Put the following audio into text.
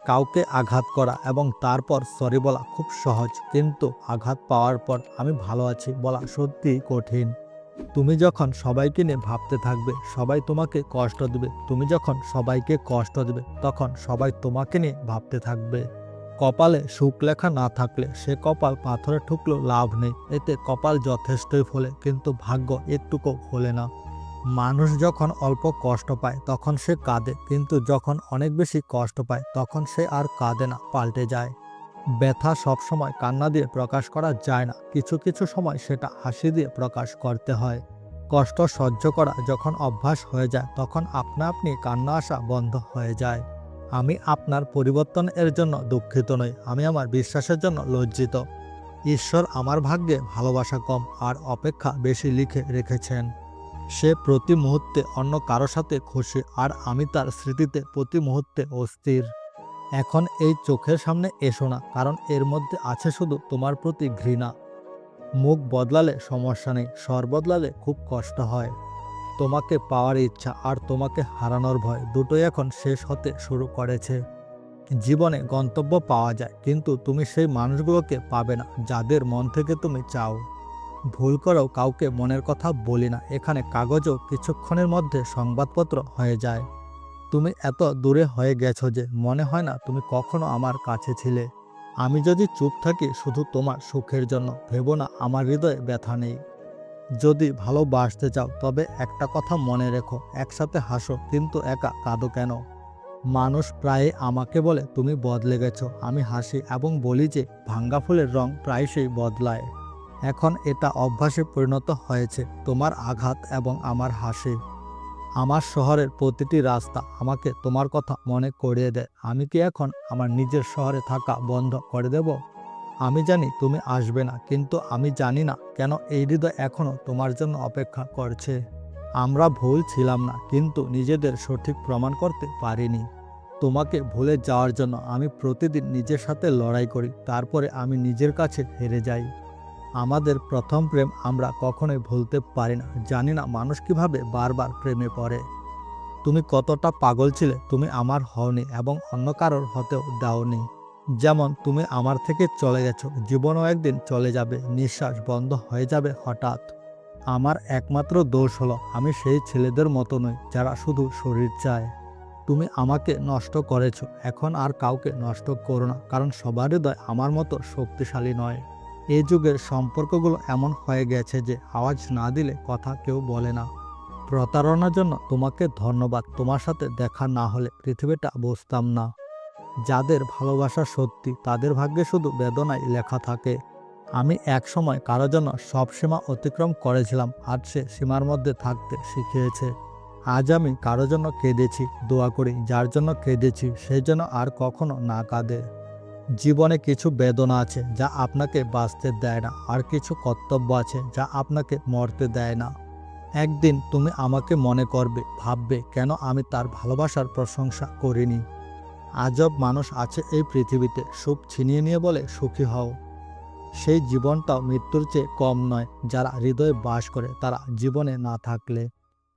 কাউকে আঘাত করা এবং তারপর সরি বলা খুব সহজ, কিন্তু আঘাত পাওয়ার পর আমি ভালো আছি বলা সত্যিই কঠিন। তুমি যখন সবাইকে নিয়ে ভাবতে থাকবে, সবাই তোমাকে কষ্ট দেবে। তুমি যখন সবাইকে কষ্ট দেবে, তখন সবাই তোমাকে নিয়ে ভাবতে থাকবে। কপালে সুখ লেখা না থাকলে সে কপাল পাথরে ঠুকলেও লাভ নেই। এতে কপাল যথেষ্টই ফলে, কিন্তু ভাগ্য একটুকু ফলে না। মানুষ যখন অল্প কষ্ট পায় তখন সে কাঁদে, কিন্তু যখন অনেক বেশি কষ্ট পায় তখন সে আর কাঁদে না, পাল্টে যায়। ব্যথা সবসময় কান্না দিয়ে প্রকাশ করা যায় না, কিছু কিছু সময় সেটা হাসি দিয়ে প্রকাশ করতে হয়। কষ্ট সহ্য করা যখন অভ্যাস হয়ে যায় তখন আপনা আপনি কান্না আসা বন্ধ হয়ে যায়। আমি আপনার পরিবর্তন এর জন্য দুঃখিত নই, আমি আমার বিশ্বাসের জন্য লজ্জিত। ঈশ্বর আমার ভাগ্যে ভালোবাসা কম আর অপেক্ষা বেশি লিখে রেখেছেন। সে প্রতি মুহূর্তে অন্য কারো সাথে খুশি, আর আমি তার স্মৃতিতে প্রতি মুহূর্তে অস্থির। এখন এই চোখের সামনে এসো না, কারণ এর মধ্যে আছে শুধু তোমার প্রতি ঘৃণা। মুখ বদলালে সমস্যা নেই, স্বর বদলালে খুব কষ্ট হয়। তোমাকে পাওয়ার ইচ্ছা আর তোমাকে হারানোর ভয় দুটোই এখন শেষ হতে শুরু করেছে। জীবনে গন্তব্য পাওয়া যায়, কিন্তু তুমি সেই মানুষগুলোকে পাবে না যাদের মন থেকে তুমি চাও। ভুল করেও কাউকে মনের কথা বলি না, এখানে কাগজও কিছুক্ষণের মধ্যে সংবাদপত্র হয়ে যায়। তুমি এত দূরে হয়ে গেছো যে মনে হয় না তুমি কখনো আমার কাছে ছিলে। আমি যদি চুপ থাকি শুধু তোমার সুখের জন্য, ভেবো না আমার হৃদয়ে ব্যথা নেই। যদি ভালোবাসতে চাও তবে একটা কথা মনে রেখো, একসাথে হাসো কিন্তু একা কাঁদো কেন। মানুষ প্রায় আমাকে বলে তুমি বদলে গেছো, আমি হাসি এবং বলি যে ভাঙ্গা ফুলের রং প্রায়শই বদলায়। এখন এটা অভ্যাসে পরিণত হয়েছে, তোমার আঘাত এবং আমার হাসি। আমার শহরের প্রতিটি রাস্তা আমাকে তোমার কথা মনে করিয়ে দেয়। আমি কি এখন আমার নিজের শহরে থাকা বন্ধ করে দেব? আমি জানি তুমি আসবে না, কিন্তু আমি জানি না কেন এই হৃদয় এখনো তোমার জন্য অপেক্ষা করছে। আমরা ভুল ছিলাম না, কিন্তু নিজেদের সঠিক প্রমাণ করতে পারিনি। তোমাকে ভুলে যাওয়ার জন্য আমি প্রতিদিন নিজের সাথে লড়াই করি, তারপরে আমি নিজের কাছে হেরে যাই। আমাদের প্রথম প্রেম আমরা কখনোই ভুলতে পারি না। জানি না মানুষ কিভাবে বারবার প্রেমে পড়ে। তুমি কতটা পাগল ছিলে তুমি আমার হওনি এবং অন্য কারোর হতেও দাওনি। যেমন তুমি আমার থেকে চলে গেছো, জীবনও একদিন চলে যাবে, নিঃশ্বাস বন্ধ হয়ে যাবে হঠাৎ। আমার একমাত্র দোষ হলো আমি সেই ছেলেদের মতো নই যারা শুধু শরীর চায়। তুমি আমাকে নষ্ট করেছো, এখন আর কাউকে নষ্ট করো না, কারণ সবার হৃদয় আমার মতো শক্তিশালী নয়। এই যুগের সম্পর্কগুলো এমন হয়ে গেছে যে আওয়াজ না দিলে কথা কেউ বলে না। প্রতারণার জন্য তোমাকে ধন্যবাদ, তোমার সাথে দেখা না হলে পৃথিবীটা বুঝতাম না। যাদের ভালোবাসা সত্যি তাদের ভাগ্যে শুধু বেদনায় লেখা থাকে। আমি একসময় কারো জন্য সব সীমা অতিক্রম করেছিলাম, আর সে সীমার মধ্যে থাকতে শিখিয়েছে। আজ আমি কারো জন্য কেঁদেছি, দোয়া করি যার জন্য কেঁদেছি সেই জন্য আর কখনো না কাঁদে। জীবনে কিছু বেদনা আছে যা আপনাকে বাঁচতে দেয় না, আর কিছু কর্তব্য আছে যা আপনাকে মরতে দেয় না। একদিন তুমি আমাকে মনে করবে, ভাববে কেন আমি তার ভালোবাসার প্রশংসা করিনি। আজব মানুষ আছে এই পৃথিবীতে, সুখ ছিনিয়ে নিয়ে বলে সুখী হও। সেই জীবনটাও মৃত্যুর চেয়ে কম নয়। যারা হৃদয়ে বাস করে তারা জীবনে না থাকলে